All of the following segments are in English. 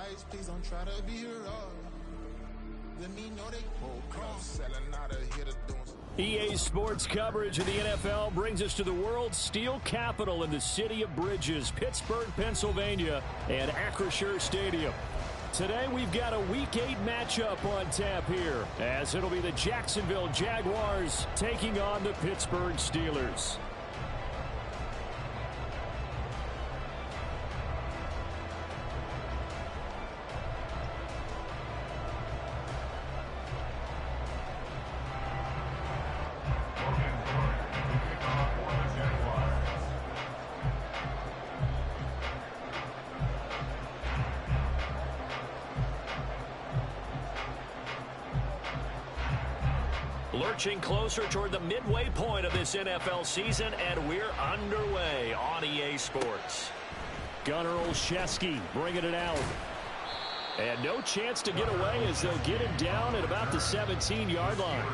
advice, please don't try to be rough. Let me know they selling out of here to doing. EA Sports coverage of the NFL brings us to the world's steel capital in the city of Bridges, Pittsburgh, Pennsylvania, and Acrisure Stadium. Today we've got a Week 8 matchup on tap here, as it'll be the Jacksonville Jaguars taking on the Pittsburgh Steelers. Lurching closer toward the midway point of this NFL season, and we're underway on EA Sports. Gunnar Olszewski bringing it out. And no chance to get away as they'll get him down at about the 17-yard line.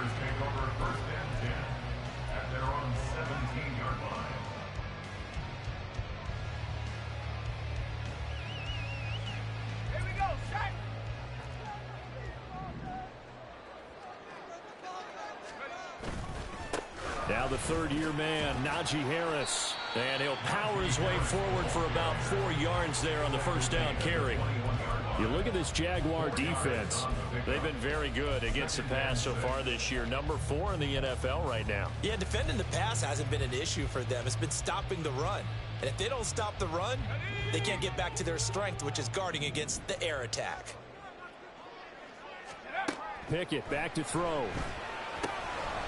Now the third-year man, Najee Harris. And he'll power his way forward for about 4 yards there on the first down carry. You look at this Jaguar defense. They've been very good against the pass so far this year. Number 4 in the NFL right now. Yeah, defending the pass hasn't been an issue for them. It's been stopping the run. And if they don't stop the run, they can't get back to their strength, which is guarding against the air attack. Pickett back to throw.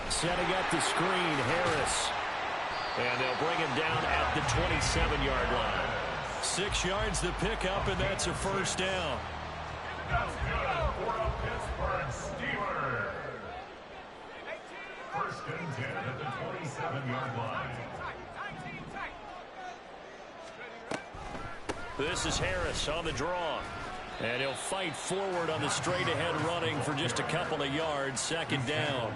Setting up the screen, Harris. And they'll bring him down at the 27-yard line. 6 yards the pickup, and that's a first down. That's good for the Pittsburgh Steelers. First and 10 at the 27-yard line. This is Harris on the draw. And he'll fight forward on the straight-ahead running for just a couple of yards. Second down.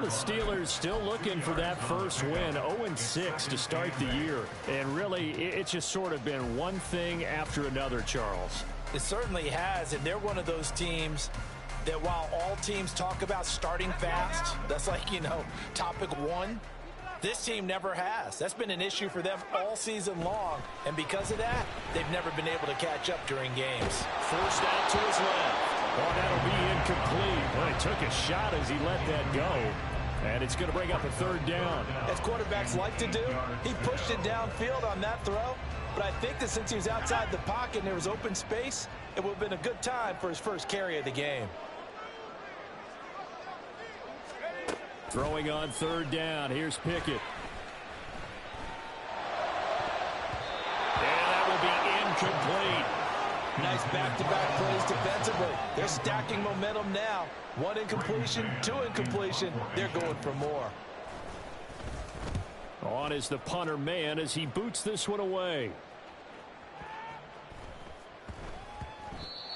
The Steelers still looking for that first win. 0-6 to start the year. And really, it's just sort of been one thing after another, Charles. It certainly has, and they're one of those teams that while all teams talk about starting fast, that's like, topic one, this team never has. That's been an issue for them all season long, and because of that, they've never been able to catch up during games. Forced out to his left. Oh, that'll be incomplete. Well, he took a shot as he let that go, and it's going to bring up a third down. As quarterbacks like to do, he pushed it downfield on that throw, but I think that since he was outside the pocket and there was open space, it would have been a good time for his first carry of the game. Throwing on third down. Here's Pickett. And that will be incomplete. Nice back-to-back plays defensively. They're stacking momentum now. 1 incompletion, 2 incompletion. They're going for more. On is the punter man as he boots this one away.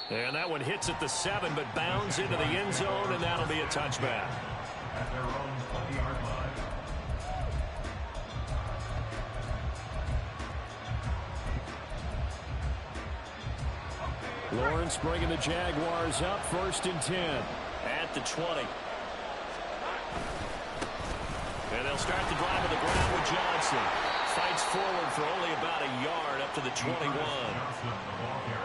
And that one hits at the 7, but bounds into the end zone, and that'll be a touchback. At their own 20-yard line. Lawrence bringing the Jaguars up, first and 10 at the 20. And they'll start the drive on the ground with Johnson. Fights forward for only about a yard up to the 21.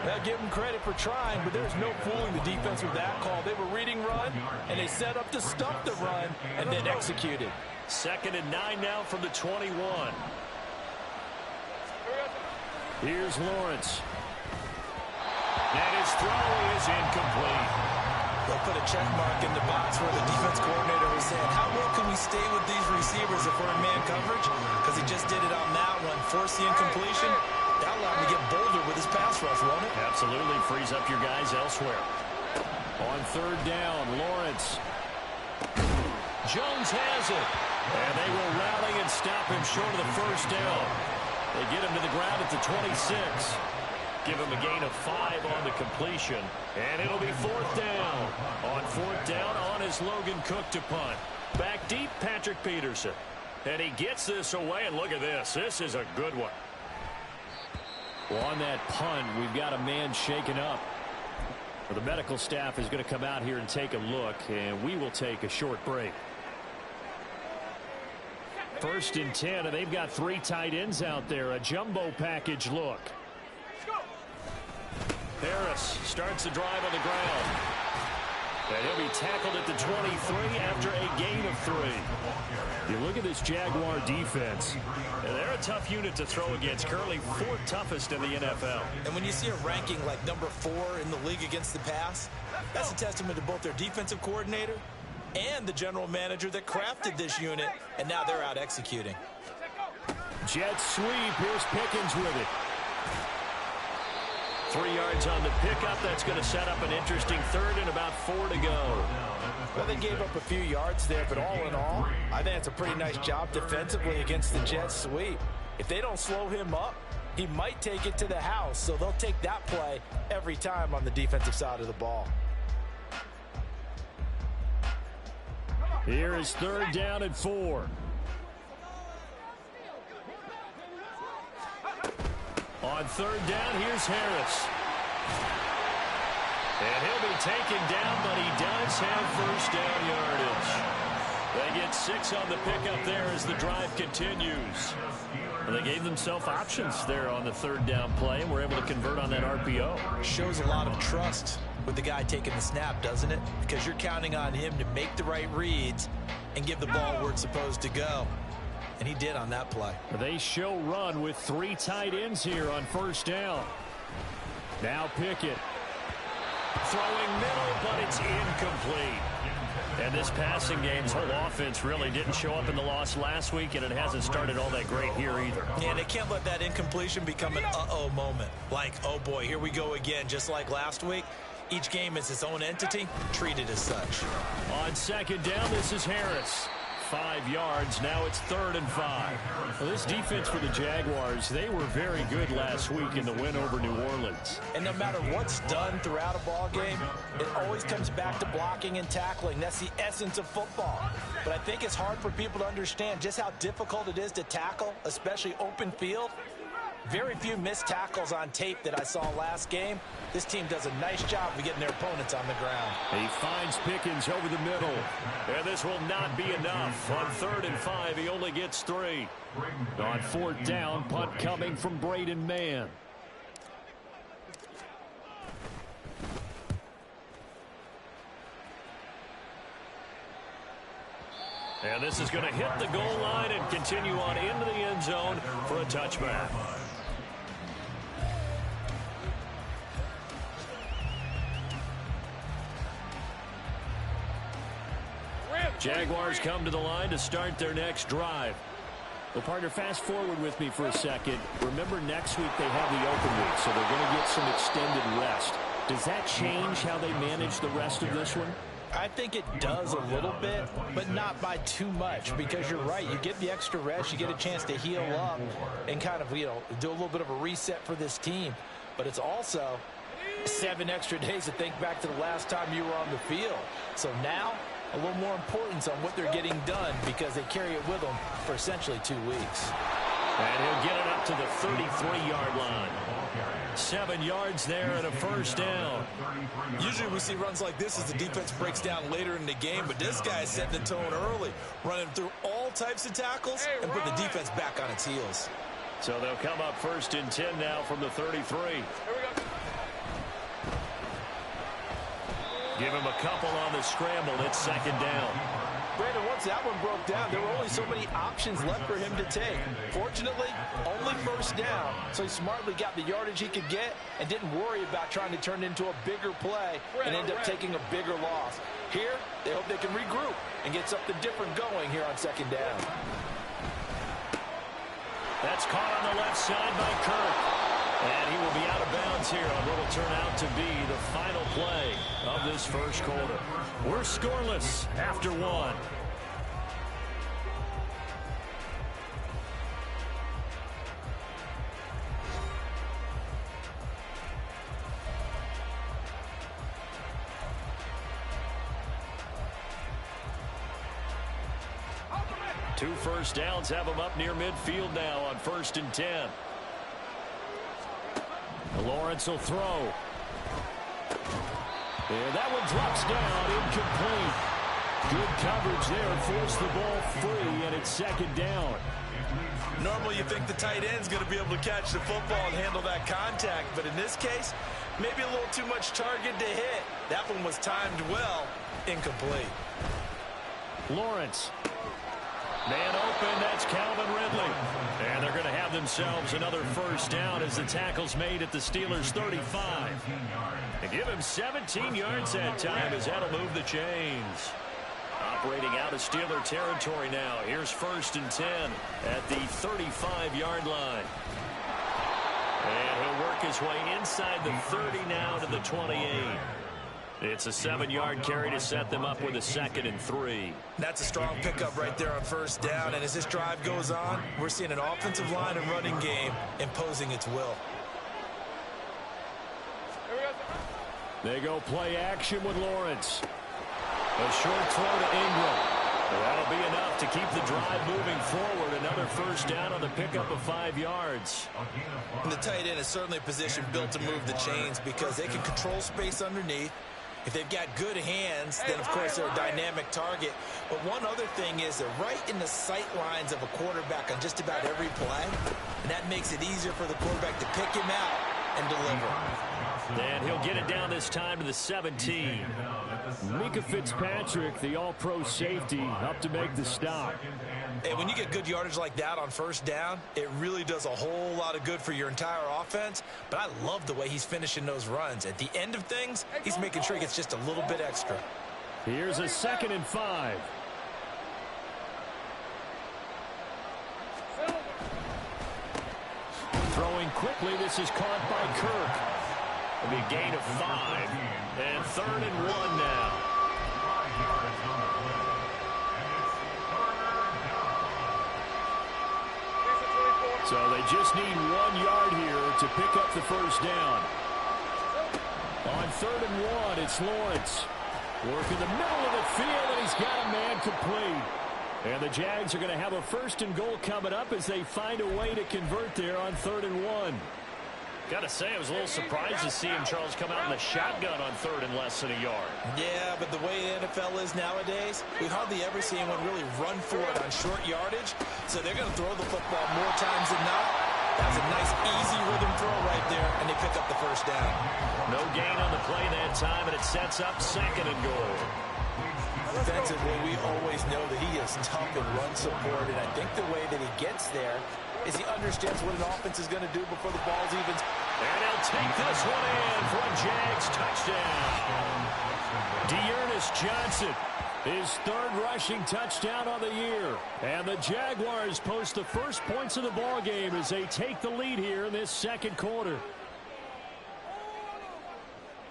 Now give them credit for trying, but there's no fooling the defense with that call. They were reading run, and they set up to stop the run, and then executed. Second and 9 now from the 21. Here's Lawrence. And his throw is incomplete. They'll put a check mark in the box where the defense coordinator was saying, how well can we stay with these receivers if we're in man coverage? Because he just did it on that one, forced the incompletion. That allowed him to get bolder with his pass rush, won't it? Absolutely. Frees up your guys elsewhere. On third down, Lawrence. Jones has it. And they will rally and stop him short of the first down. They get him to the ground at the 26. Give him a gain of 5 on the completion. And it'll be fourth down. On fourth down, on is Logan Cook to punt. Back deep, Patrick Peterson. And he gets this away, and look at this. This is a good one. Well, on that punt, we've got a man shaken up. Well, the medical staff is going to come out here and take a look, and we will take a short break. 1st and 10, and they've got 3 tight ends out there. A jumbo package look. Harris starts the drive on the ground. And he'll be tackled at the 23 after a gain of 3. You look at this Jaguar defense, and they're a tough unit to throw against. Currently 4th toughest in the NFL. And when you see a ranking like number 4 in the league against the pass, that's a testament to both their defensive coordinator and the general manager that crafted this unit, and now they're out executing. Jet sweep. Here's Pickens with it. 3 yards on the pickup. That's going to set up an interesting 3rd and about 4 to go. Well, they gave up a few yards there, but all in all, I think it's a pretty nice job defensively against the jet sweep. If they don't slow him up, he might take it to the house, so they'll take that play every time on the defensive side of the ball. Here is 3rd down and 4. On 3rd down, here's Harris. And he'll be taken down, but he does have 1st down yardage. They get 6 on the pickup there as the drive continues. And they gave themselves options there on the 3rd down play, and were able to convert on that RPO. Shows a lot of trust with the guy taking the snap, doesn't it? Because you're counting on him to make the right reads and give the ball where it's supposed to go. And he did on that play. They show run with 3 tight ends here on 1st down. Now Pickett. Throwing middle, but it's incomplete. And this passing game's whole offense really didn't show up in the loss last week, and it hasn't started all that great here either. Yeah, they can't let that incompletion become an uh-oh moment. Like, oh boy, here we go again, just like last week. Each game is its own entity, treated as such. On 2nd down, this is Harris. 5 yards. Now it's 3rd and 5. Well, this defense for the Jaguars, they were very good last week in the win over New Orleans. And no matter what's done throughout a ball game, it always comes back to blocking and tackling. That's the essence of football. But I think it's hard for people to understand just how difficult it is to tackle, especially open field. Very few missed tackles on tape that I saw last game. This team does a nice job of getting their opponents on the ground. He finds Pickens over the middle. And this will not be enough. On 3rd and 5, he only gets 3. On 4th down, punt coming from Braden Mann. And this is going to hit the goal line and continue on into the end zone for a touchback. Jaguars come to the line to start their next drive. Well, partner, fast forward with me for a second. Remember, next week they have the open week, so they're going to get some extended rest. Does that change how they manage the rest of this one? I think it does a little bit, but not by too much, because you're right. You get the extra rest, you get a chance to heal up and kind of, do a little bit of a reset for this team. But it's also 7 extra days to think back to the last time you were on the field. So now, a little more importance on what they're getting done, because they carry it with them for essentially 2 weeks. And he'll get it up to the 33-yard line. 7 yards there and a 1st down. Usually we see runs like this as the defense breaks down later in the game, but this guy is setting the tone early, running through all types of tackles and put the defense back on its heels. So they'll come up 1st and 10 now from the 33. Here we go. Give him a couple on the scramble. It's 2nd down. Brandon, once that one broke down, there were only so many options left for him to take. Fortunately, only 1st down, so he smartly got the yardage he could get and didn't worry about trying to turn it into a bigger play and end up taking a bigger loss. Here, they hope they can regroup and get something different going here on 2nd down. That's caught on the left side by Kirk. And he will be out of bounds here on what will turn out to be the final play of this 1st quarter. We're scoreless after 1. Two 1st downs have them up near midfield now on 1st and 10. Lawrence will throw. And that one drops down, incomplete. Good coverage there, forced the ball free, and it's second down. Normally you think the tight end's going to be able to catch the football and handle that contact, but in this case, maybe a little too much target to hit. That one was timed well, incomplete. Lawrence. Man open, that's Calvin Ridley. And they're going to have themselves another first down as the tackle's made at the Steelers' 35. They give him 17 yards that time as that'll move the chains. Operating out of Steeler territory now. Here's 1st and 10 at the 35-yard line. And he'll work his way inside the 30 now to the 28. It's a 7-yard carry to set them up with a 2nd and 3. That's a strong pickup right there on first down. And as this drive goes on, we're seeing an offensive line and running game imposing its will. They go play action with Lawrence. A short throw to Ingram. That'll be enough to keep the drive moving forward. Another first down on the pickup of 5 yards. And the tight end is certainly a position built to move the chains because they can control space underneath. If they've got good hands, then, of course, they're a dynamic target. But one other thing is they're right in the sight lines of a quarterback on just about every play. And that makes it easier for the quarterback to pick him out and deliver. And he'll get it down this time to the 17. Micah Fitzpatrick, the all-pro safety, up to make the stop. And when you get good yardage like that on first down, it really does a whole lot of good for your entire offense. But I love the way he's finishing those runs. At the end of things, he's making sure he gets just a little bit extra. Here's a 2nd and 5. Throwing quickly, this is caught by Kirk. It'll be a gain of 5. And 3rd and 1 now. So they just need 1 yard here to pick up the first down. On 3rd and 1, it's Lawrence. Working the middle of the field, and he's got a man complete. And the Jags are going to have a 1st and goal coming up as they find a way to convert there on 3rd and 1. Got to say, I was a little surprised to see him, Charles, come out in the shotgun on 3rd and less than a yard. Yeah, but the way the NFL is nowadays, we hardly ever see anyone really run for it on short yardage. So they're going to throw the football more times than not. That's a nice, easy rhythm throw right there, and they pick up the first down. No gain on the play that time, and it sets up 2nd and goal. Defensively, we always know that he is tough in run support, and I think the way that he gets there is he understands what an offense is going to do before the ball's even. And he'll take this one in for a Jags touchdown. Dearness Johnson, his 3rd rushing touchdown on the year. And the Jaguars post the first points of the ball game as they take the lead here in this 2nd quarter.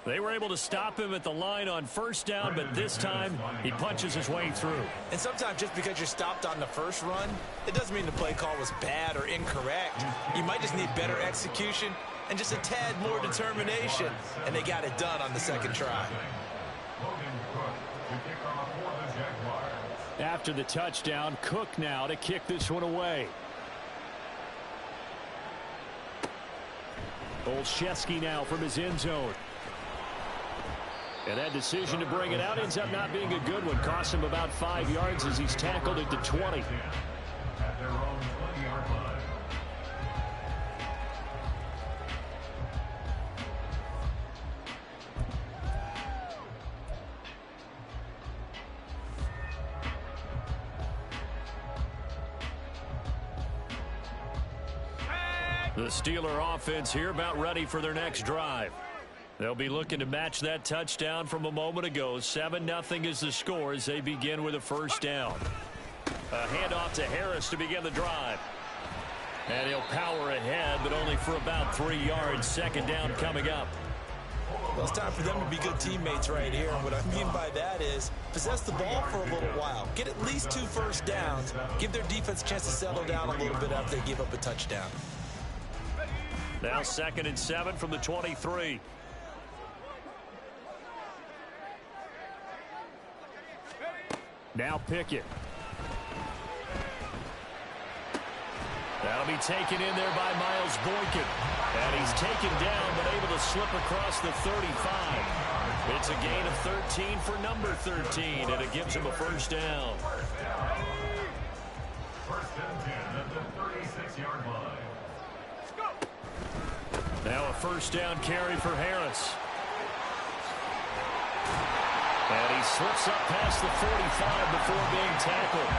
They were able to stop him at the line on first down, but this time he punches his way through. And sometimes just because you're stopped on the first run, it doesn't mean the play call was bad or incorrect. You might just need better execution and just a tad more determination, and they got it done on the 2nd try. After the touchdown, Cook now to kick this one away. Olszewski now from his end zone. And that decision to bring it out ends up not being a good one. Costs him about 5 yards as he's tackled at the 20. The Steeler offense here about ready for their next drive. They'll be looking to match that touchdown from a moment ago. 7-0 is the score as they begin with a first down. A handoff to Harris to begin the drive. And he'll power ahead, but only for about 3 yards. 2nd down coming up. Well, it's time for them to be good teammates right here. And what I mean by that is possess the ball for a little while. Get at least 2 first downs. Give their defense a chance to settle down a little bit after they give up a touchdown. Now 2nd and 7 from the 23. Now Pickett. That'll be taken in there by Miles Boykin. And he's taken down, but to slip across the 35. It's a gain of 13 for number 13, and it gives him a first down. First and 10 at the 36-yard line. Now a first down carry for Harris. And he slips up past the 45 before being tackled.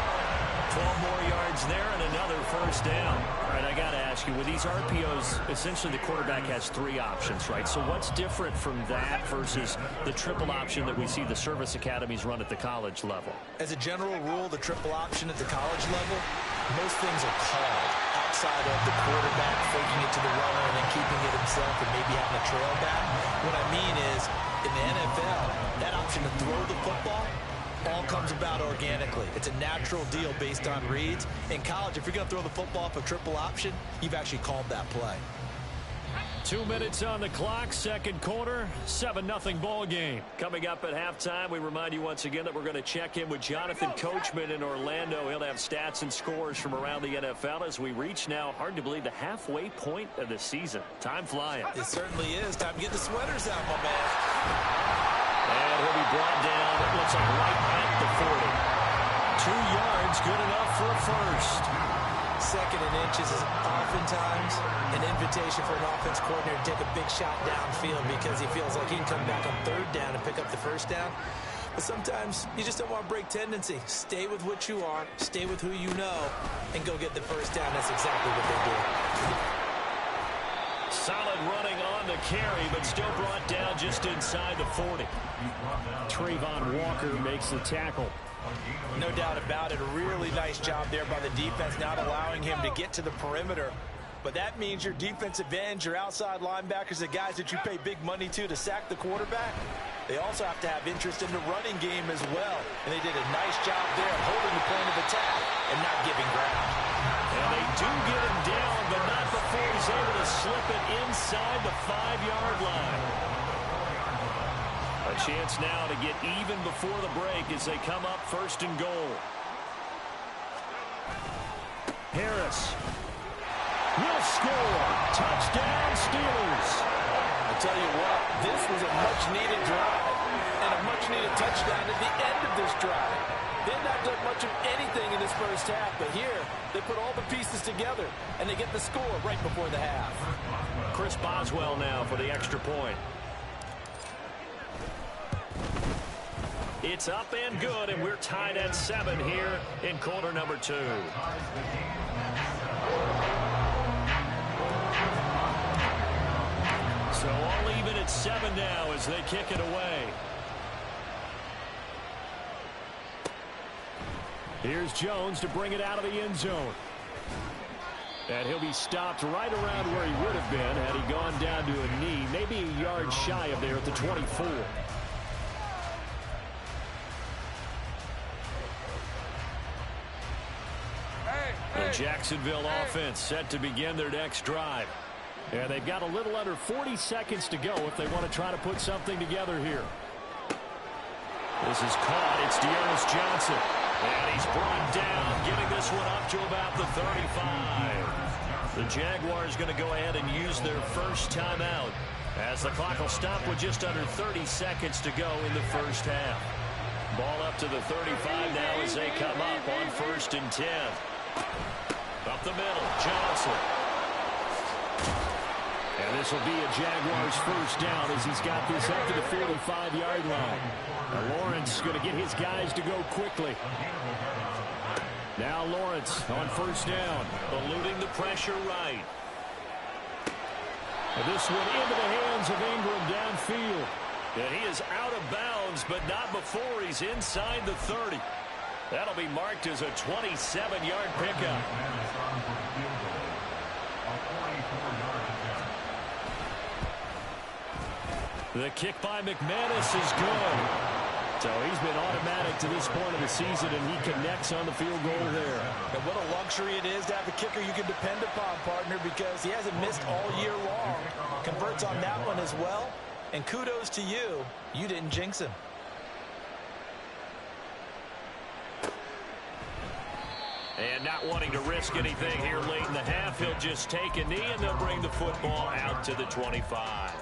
12 more yards there and another first down. All right, I got to ask you, with these RPOs, essentially the quarterback has 3 options, right? So what's different from that versus the triple option that we see the service academies run at the college level? As a general rule, the triple option at the college level, most things are called outside of the quarterback faking it to the runner and then keeping it himself and maybe having a trail back. What I mean is, in the NFL, that option to throw the football all comes about organically. It's a natural deal based on reads. In college, if you're going to throw the football for triple option, you've actually called that play. 2 minutes on the clock, second quarter, 7-0 ball game. Coming up at halftime, we remind you once again that we're going to check in with Jonathan Coachman in Orlando. He'll have stats and scores from around the NFL as we reach now, hard to believe, the halfway point of the season. Time flying. It certainly is. Time to get the sweaters out, my man. And he'll be brought down, it looks like right at the 40. 2 yards, good enough for a first. Second and inches is oftentimes an invitation for an offense coordinator to take a big shot downfield because he feels like he can come back on third down and pick up the first down. But sometimes you just don't want to break tendency. Stay with what you are, stay with who you know, and go get the first down. That's exactly what they do. Solid running on the carry, but still brought down just inside the 40. Trayvon Walker makes the tackle. No doubt about it. A really nice job there by the defense, not allowing him to get to the perimeter. But that means your defensive ends, your outside linebackers, the guys that you pay big money to sack the quarterback, they also have to have interest in the running game as well. And they did a nice job there of holding the point of attack and not giving ground. And they do get him down, but not before he's able to slip it inside the 5-yard line. A chance now to get even before the break as they come up first and goal. Harris will score. Touchdown, Steelers. I tell you what, this was a much-needed drive and a much-needed touchdown at the end of this drive. They've not done much of anything in this first half, but here they put all the pieces together and they get the score right before the half. Chris Boswell now for the extra point. It's up and good, and we're tied at 7 here in quarter number 2. So all even at 7 now as they kick it away. Here's Jones to bring it out of the end zone. And he'll be stopped right around where he would have been had he gone down to a knee, maybe a yard shy of there at the 24. The Jacksonville offense set to begin their next drive. And they've got a little under 40 seconds to go if they want to try to put something together here. This is caught. It's Dearness Johnson. And he's brought down, getting this one up to about the 35. The Jaguars going to go ahead and use their first timeout as the clock will stop with just under 30 seconds to go in the first half. Ball up to the 35 now as they come up on first and 10. Up the middle, Johnson. And this will be a Jaguars first down as he's got this up to the 45-yard line. Now Lawrence going to get his guys to go quickly. Now Lawrence on first down, eluding the pressure right. And this one into the hands of Ingram downfield. And he is out of bounds, but not before he's inside the 30. That'll be marked as a 27-yard pickup. The kick by McManus is good. So he's been automatic to this point of the season, and he connects on the field goal there. And what a luxury it is to have a kicker you can depend upon, partner, because he hasn't missed all year long. Converts on that one as well. And kudos to you. You didn't jinx him. And not wanting to risk anything here late in the half, he'll just take a knee, and they'll bring the football out to the 25.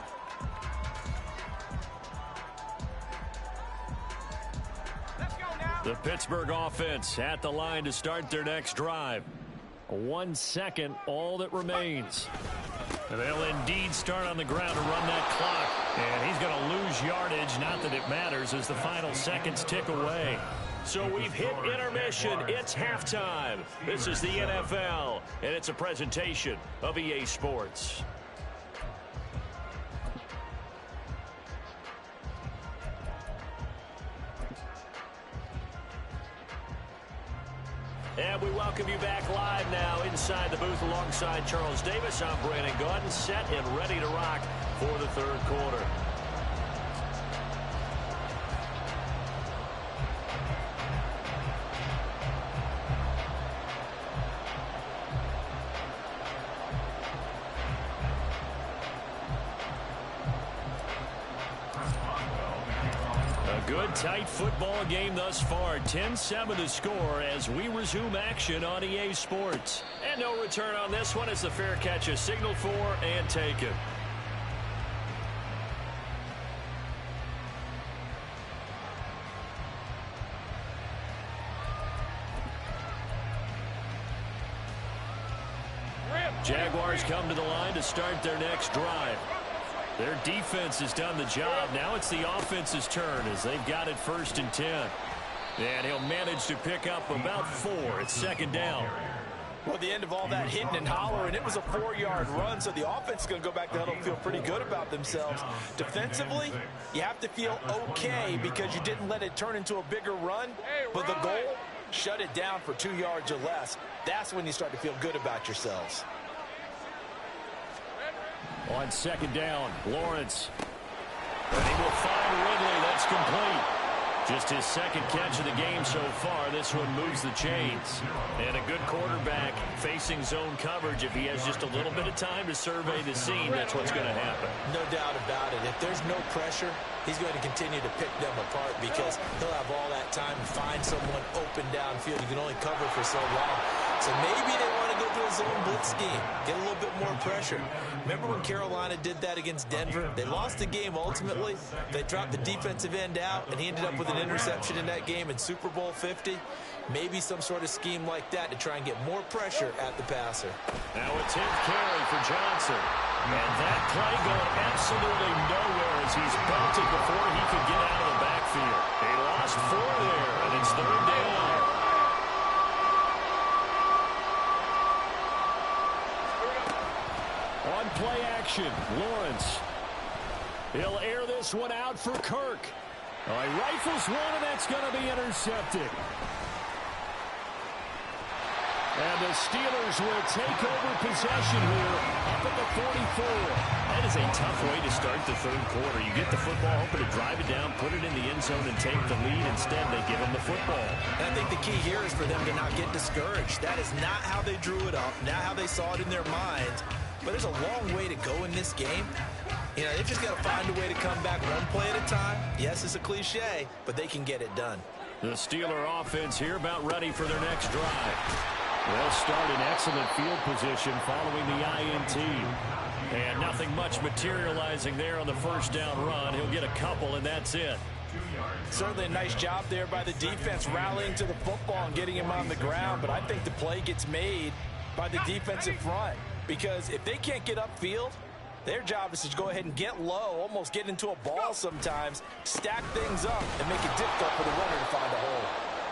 The Pittsburgh offense at the line to start their next drive. 1 second, all that remains. And they'll indeed start on the ground to run that clock. And he's going to lose yardage. Not that it matters as the final seconds tick away. So we've hit intermission. It's halftime. This is the NFL, and it's a presentation of EA Sports. And we welcome you back live now inside the booth alongside Charles Davis. I'm Brandon Gaudin, set and ready to rock for the third quarter. Good, tight football game thus far. 10-7 to score as we resume action on EA Sports. And no return on this one as the fair catch is signaled for and taken. Jaguars come to the line to start their next drive. Their defense has done the job. Now it's the offense's turn as they've got it 1st and 10. And he'll manage to pick up about 4. It's second down. Well, the end of all that hitting and hollering, it was a 4-yard run, so the offense is going to go back to huddle and feel pretty good about themselves. Defensively, you have to feel okay because you didn't let it turn into a bigger run, but the goal, shut it down for 2 yards or less. That's when you start to feel good about yourselves. On second down, Lawrence. And he will find Ridley. That's complete. Just his second catch of the game so far. This one moves the chains. And a good quarterback facing zone coverage. If he has just a little bit of time to survey the scene, that's what's going to happen. No doubt about it. If there's no pressure, he's going to continue to pick them apart because he'll have all that time to find someone open downfield. You can only cover for so long. So maybe they want to go to a zone blitz scheme, get a little bit more pressure. Remember when Carolina did that against Denver? They lost the game ultimately. They dropped the defensive end out, and he ended up with an interception in that game in Super Bowl 50. Maybe some sort of scheme like that to try and get more pressure at the passer. Now a 10th carry for Johnson. And that play going absolutely nowhere as he's belted before he could get out of the backfield. They lost 4 there, and it's 3rd down. On play action, Lawrence. He'll air this one out for Kirk. He rifles one, and that's going to be intercepted. And the Steelers will take over possession here up at the 44. That is a tough way to start the third quarter. You get the football, hoping to drive it down, put it in the end zone, and take the lead. Instead, they give them the football. And I think the key here is for them to not get discouraged. That is not how they drew it up, not how they saw it in their minds. But there's a long way to go in this game. You know, they've just got to find a way to come back one play at a time. Yes, it's a cliche, but they can get it done. The Steeler offense here about ready for their next drive. They'll start in excellent field position following the INT. And nothing much materializing there on the first down run. He'll get a couple, and that's it. Certainly a nice job there by the defense rallying to the football and getting him on the ground. But I think the play gets made by the defensive front. Because if they can't get upfield, their job is to go ahead and get low, almost get into a ball sometimes, stack things up, and make it difficult for the runner to find a hole.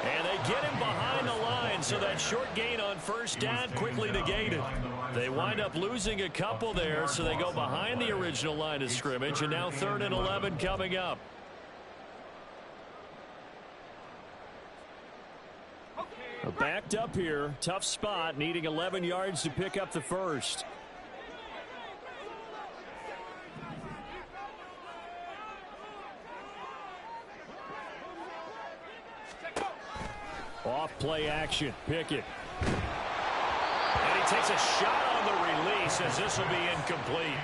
And they get him behind the line, so that short gain on first down quickly negated. They wind up losing a couple there, so they go behind the original line of scrimmage, and now 3rd and 11 coming up. Backed up here, tough spot, needing 11 yards to pick up the first. Off play action, Pickett. And he takes a shot on the release as this will be incomplete.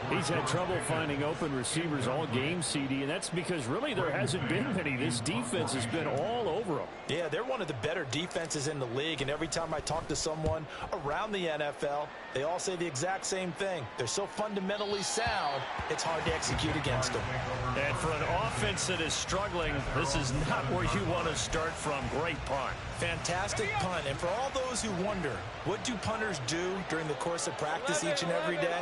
He's had trouble finding open receivers all game, CD, and that's because really there hasn't been many. This defense has been all over them. Yeah, they're one of the better defenses in the league, and every time I talk to someone around the NFL, they all say the exact same thing. They're so fundamentally sound, it's hard to execute against them. And for an offense that is struggling, this is not where you want to start from. Great punt. Fantastic punt. And for all those who wonder, what do punters do during the course of practice each and every day?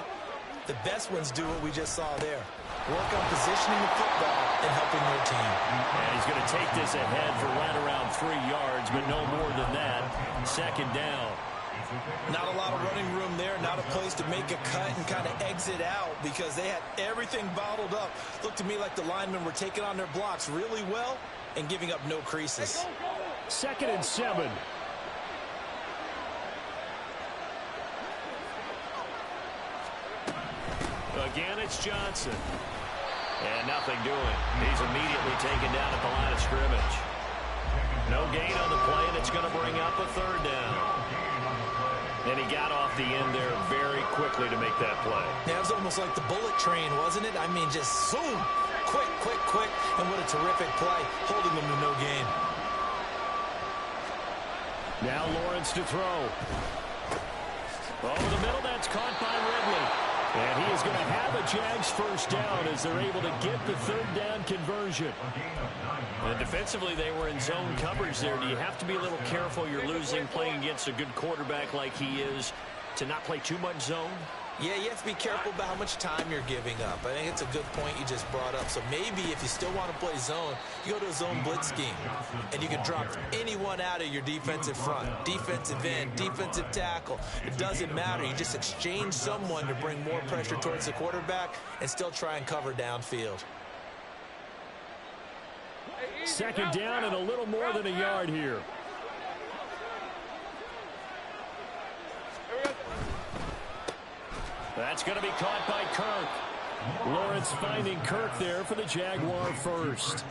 The best ones do what we just saw there. Work on positioning the football and helping their team. And he's going to take this ahead for right around 3 yards, but no more than that. Second down. Not a lot of running room there, not a place to make a cut and kind of exit out because they had everything bottled up. Looked to me like the linemen were taking on their blocks really well and giving up no creases. 2nd and 7. Again, it's Johnson. And nothing doing. He's immediately taken down at the line of scrimmage. No gain on the play, and it's going to bring up a 3rd down. And he got off the end there very quickly to make that play. Yeah, it was almost like the bullet train, wasn't it? I mean, just zoom. Quick, quick, quick. And what a terrific play, holding them to no gain. Now Lawrence to throw. Over the middle, that's caught by Ridley. And he is going to have a Jags first down as they're able to get the 3rd down conversion. And defensively, they were in zone coverage there. Do you have to be a little careful? You're losing playing against a good quarterback like he is to not play too much zone? Yeah, you have to be careful about how much time you're giving up. I think it's a good point you just brought up. So maybe if you still want to play zone, you go to a zone blitz scheme. And you can drop anyone out of your defensive front. Defensive end, defensive tackle. It doesn't matter. You just exchange someone to bring more pressure towards the quarterback and still try and cover downfield. 2nd down and a little more than a yard here. That's going to be caught by Kirk. Lawrence finding Kirk there for the Jaguar first.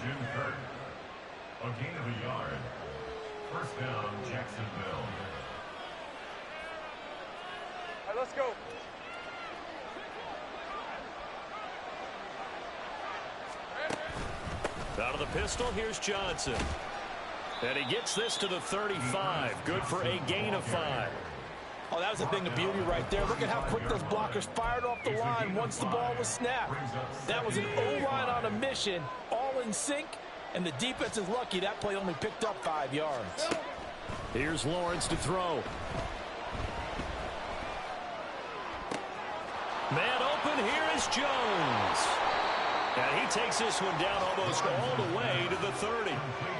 A gain of a yard. First down, Jacksonville. All right, let's go. Out of the pistol, here's Johnson. And he gets this to the 35. Good for a gain of 5. Oh, that was a thing of beauty right there. Look at how quick those blockers fired off the line once the ball was snapped. That was an O-line on a mission, all in sync, and the defense is lucky that play only picked up 5 yards. Here's Lawrence to throw. Man open, here is Jones. And he takes this one down almost all the way to the 30.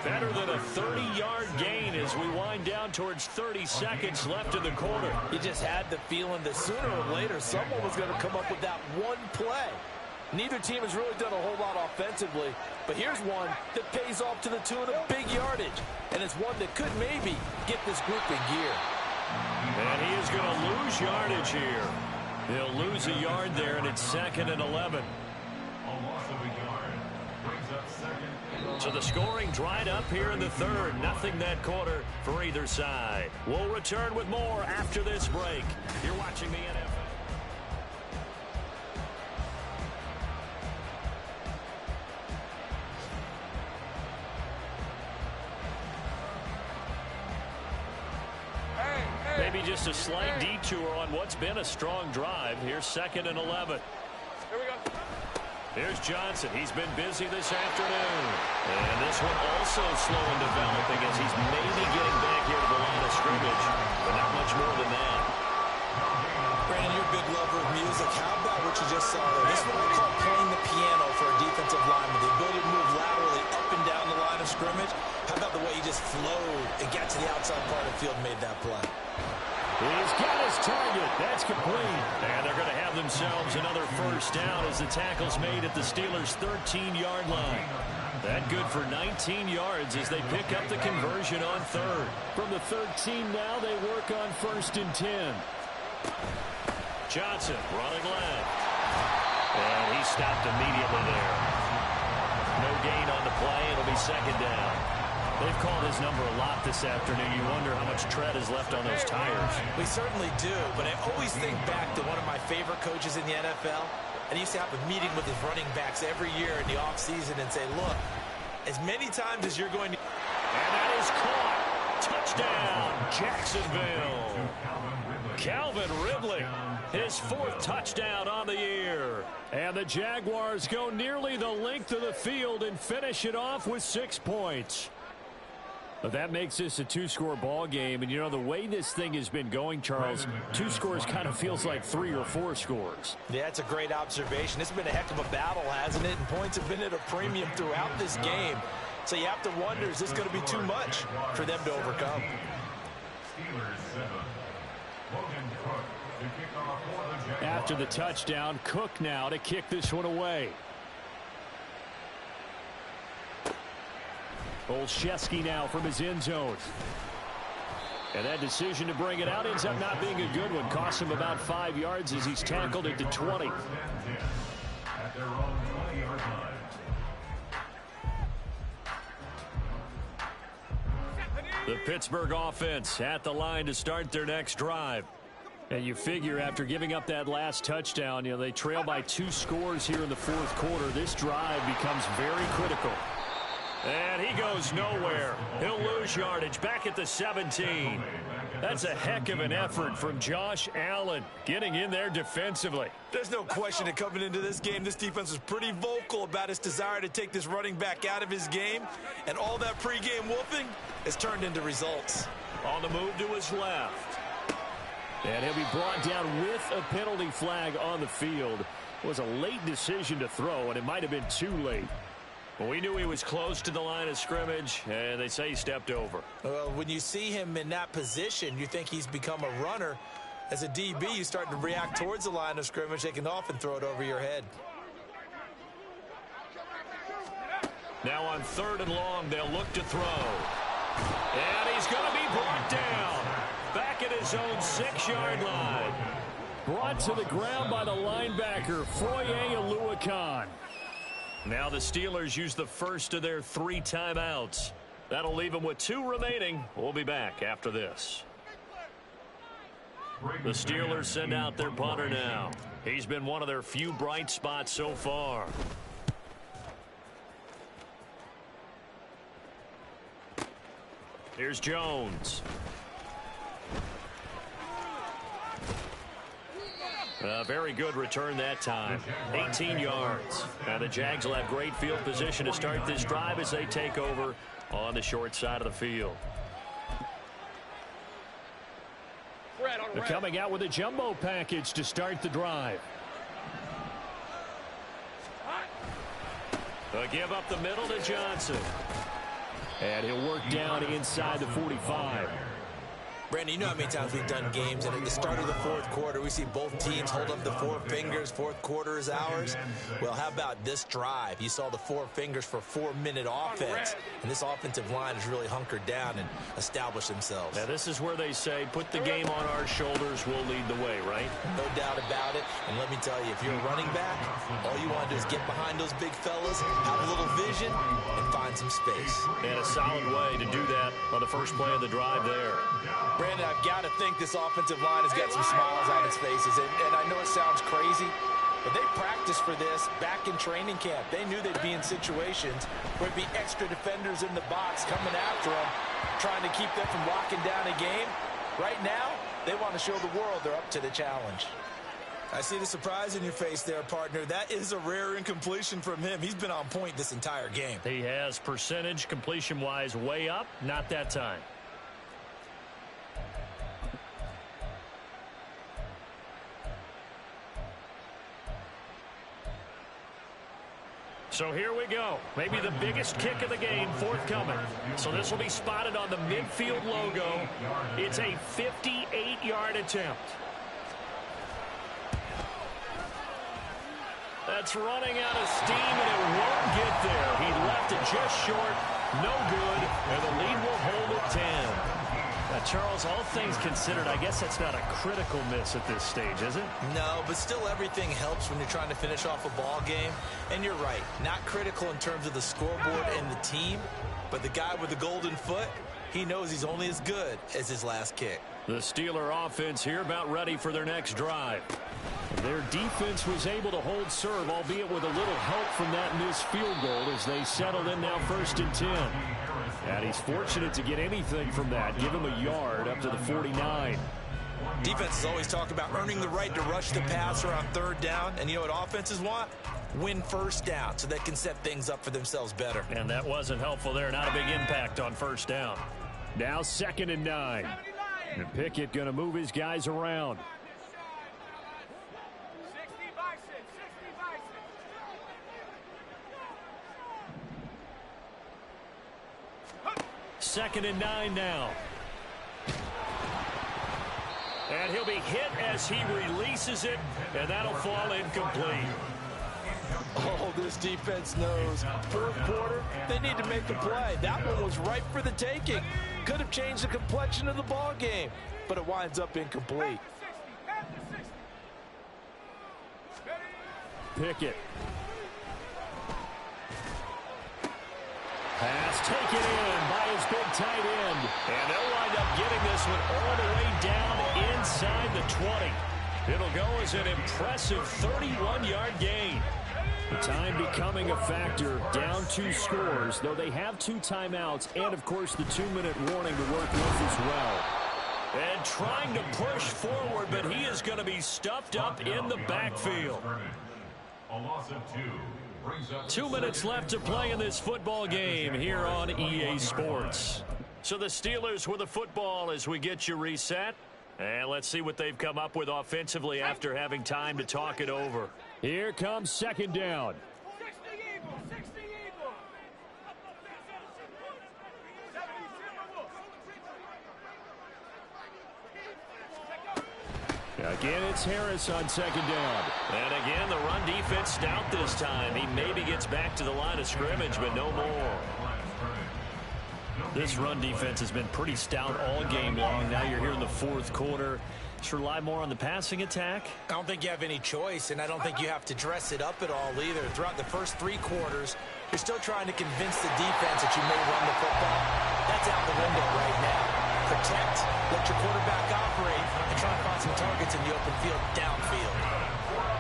Better than a 30-yard gain as we wind down towards 30 seconds left in the quarter. You just had the feeling that sooner or later someone was going to come up with that one play. Neither team has really done a whole lot offensively, but here's one that pays off to the tune of big yardage, and it's one that could maybe get this group in gear. And he is going to lose yardage here. He'll lose a yard there, and it's 2nd and 11. So the scoring dried up here in the 3rd. Nothing that quarter for either side. We'll return with more after this break. You're watching the NFL. Maybe just a slight detour on what's been a strong drive. Here's 2nd and 11. Here we go. Here's Johnson. He's been busy this afternoon. And this one also slow in developing as he's maybe getting back here to the line of scrimmage. But not much more than that. Brandon, you're a big lover of music. How about what you just saw there? This is what I call playing the piano for a defensive lineman. The ability to move laterally up and down the line of scrimmage. How about the way he just flowed and got to the outside part of the field and made that play? He's got his target. That's complete. And they're going to have themselves another first down as the tackle's made at the Steelers' 13-yard line. That good for 19 yards as they pick up the conversion on 3rd. From the 13 now, they work on 1st and 10. Johnson running left. And he stopped immediately there. No gain on the play. It'll be 2nd down. They've called his number a lot this afternoon. You wonder how much tread is left on those tires. We certainly do, but I always think back to one of my favorite coaches in the NFL. And he used to have a meeting with his running backs every year in the offseason and say, look, as many times as you're going to... And that is caught. Touchdown, Jacksonville. Calvin Ridley, his 4th touchdown on the year. And the Jaguars go nearly the length of the field and finish it off with 6 points. But that makes this a 2-score ball game. And, you know, the way this thing has been going, Charles, 2 scores kind of feels like 3 or 4 scores. Yeah, that's a great observation. It's been a heck of a battle, hasn't it? And points have been at a premium throughout this game. So you have to wonder, is this going to be too much for them to overcome? After the touchdown, Cook now to kick this one away. Olszewski now from his end zone. And that decision to bring it out ends up not being a good one. Cost him about 5 yards as he's tackled it to 20. At their own 20-yard line. The Pittsburgh offense at the line to start their next drive. And you figure after giving up that last touchdown, you know, they trail by 2 scores here in the 4th quarter. This drive becomes very critical. And he goes nowhere. He'll lose yardage back at the 17. That's a heck of an effort from Josh Allen getting in there defensively. There's no question that coming into this game, this defense was pretty vocal about its desire to take this running back out of his game. And all that pregame whooping has turned into results. On the move to his left. And he'll be brought down with a penalty flag on the field. It was a late decision to throw, and it might have been too late. Well, we knew he was close to the line of scrimmage, and they say he stepped over. Well, when you see him in that position, you think he's become a runner. As a DB, you start to react towards the line of scrimmage. They can often throw it over your head. Now on 3rd and long, they'll look to throw. And he's going to be brought down. Back at his own 6-yard line. Brought to the ground by the linebacker, Foye Oluokun. Now the Steelers use the first of their 3 timeouts. That'll leave them with 2 remaining. We'll be back after this. The Steelers send out their punter now. He's been one of their few bright spots so far. Here's Jones. Very good return that time. 18 yards. Now the Jags will have great field position to start this drive as they take over on the short side of the field. They're coming out with a jumbo package to start the drive. They'll give up the middle to Johnson. And he'll work down inside the 45. Brandon, you know how many times we've done games, and at the start of the 4th quarter, we see both teams hold up the 4 fingers. 4th quarter is ours. Well, how about this drive? You saw the 4 fingers for 4-minute offense, and this offensive line has really hunkered down and established themselves. Now, this is where they say, put the game on our shoulders, we'll lead the way, right? No doubt about it. And let me tell you, if you're a running back, all you want to do is get behind those big fellas, have a little vision, and find some space. And a solid way to do that on the first play of the drive there. Brandon, I've got to think this offensive line has got some smiles on its faces. And I know it sounds crazy, but they practiced for this back in training camp. They knew they'd be in situations where there'd be extra defenders in the box coming after them, trying to keep them from locking down a game. Right now, they want to show the world they're up to the challenge. I see the surprise in your face there, partner. That is a rare incompletion from him. He's been on point this entire game. He has percentage completion-wise way up, not that time. So here we go. Maybe the biggest kick of the game forthcoming. So this will be spotted on the midfield logo. It's a 58-yard attempt. That's running out of steam, and it won't get there. He left it just short. No good, and the lead will hold at 10. Charles, all things considered, I guess that's not a critical miss at this stage, is it? No, but still everything helps when you're trying to finish off a ball game. And you're right, not critical in terms of the scoreboard and the team, but the guy with the golden foot, he knows he's only as good as his last kick. The Steeler offense here about ready for their next drive. Their defense was able to hold serve, albeit with a little help from that missed field goal as they settled in now 1st and 10. And he's fortunate to get anything from that. Give him a yard up to the 49. Defenses always talk about earning the right to rush the passer on 3rd down. And you know what offenses want? Win 1st down so they can set things up for themselves better. And that wasn't helpful there. Not a big impact on 1st down. Now 2nd and 9. And Pickett going to move his guys around. 2nd and 9 now. And he'll be hit as he releases it, and that'll fall incomplete. Oh, this defense knows. 4th quarter, they need to make a play. That one was ripe for the taking. Could have changed the complexion of the ball game, but it winds up incomplete. Pickett. Pass taken in by his big tight end. And they'll wind up getting this one all the way down inside the 20. It'll go as an impressive 31-yard gain. The time becoming a factor, down 2 scores, though they have 2 timeouts and, of course, the 2-minute warning to work with as well. And trying to push forward, but he is going to be stuffed up in the backfield. A loss of 2. 2 minutes left to play in this football game here on EA Sports. So the Steelers with the football as we get you reset. And let's see what they've come up with offensively after having time to talk it over. Here comes 2nd down. Again, it's Harris on 2nd down. And again, the run defense stout this time. He maybe gets back to the line of scrimmage, but no more. This run defense has been pretty stout all game long. Now you're here in the 4th quarter. Just rely more on the passing attack. I don't think you have any choice, and I don't think you have to dress it up at all either. Throughout the first 3 quarters, you're still trying to convince the defense that you may run the football. That's out the window right now. Protect, let your quarterback operate, and try to find some targets in the open field downfield.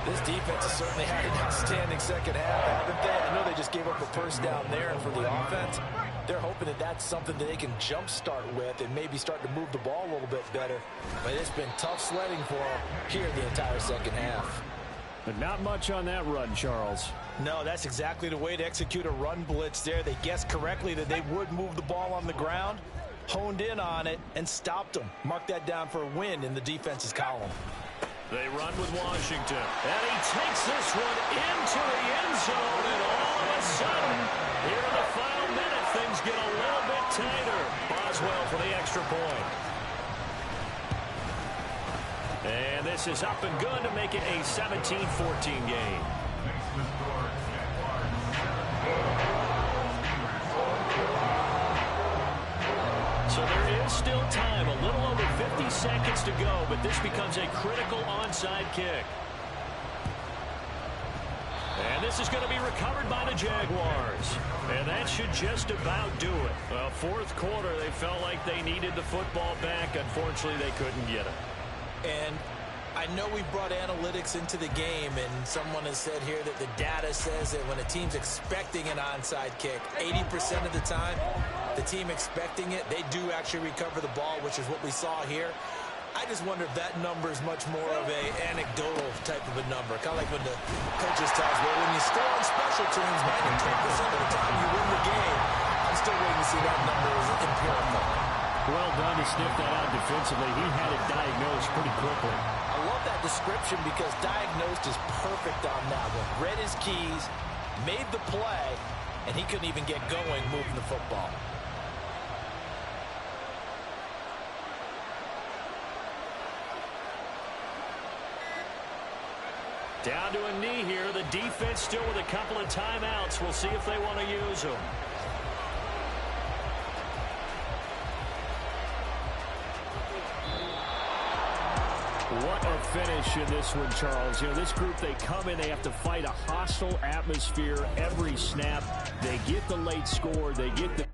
This defense has certainly had an outstanding 2nd half, haven't they? I know they just gave up a 1st down there, and for the offense, they're hoping that that's something that they can jumpstart with and maybe start to move the ball a little bit better. But it's been tough sledding for them here the entire 2nd half. But not much on that run, Charles. No, that's exactly the way to execute a run blitz there. They guessed correctly that they would move the ball on the ground, honed in on it, and stopped them. Mark that down for a win in the defense's column. They run with Washington. And he takes this one into the end zone, and all of a sudden, here in the final minute, things get a little bit tighter. Boswell for the extra point. And this is up and good to make it a 17-14 game. So there is still time, a little over 50 seconds to go, but this becomes a critical onside kick. And this is going to be recovered by the Jaguars. And that should just about do it. Well, 4th quarter, they felt like they needed the football back. Unfortunately, they couldn't get it. And I know we brought analytics into the game, and someone has said here that the data says that when a team's expecting an onside kick, 80% of the time, the team expecting it, they do actually recover the ball, which is what we saw here. I just wonder if that number is much more of a anecdotal type of a number. Kind of like when the coaches tell us, well, when you score on special teams, 92% of the time you win the game. I'm still waiting to see that number as empirical. Well done to sniff that out defensively. He had it diagnosed pretty quickly. I love that description because diagnosed is perfect on that one. Read his keys, made the play, and he couldn't even get going moving the football. Down to a knee here. The defense still with a couple of timeouts. We'll see if they want to use them. What a finish in this one, Charles. You know, this group, they come in, they have to fight a hostile atmosphere every snap. They get the late score, they get the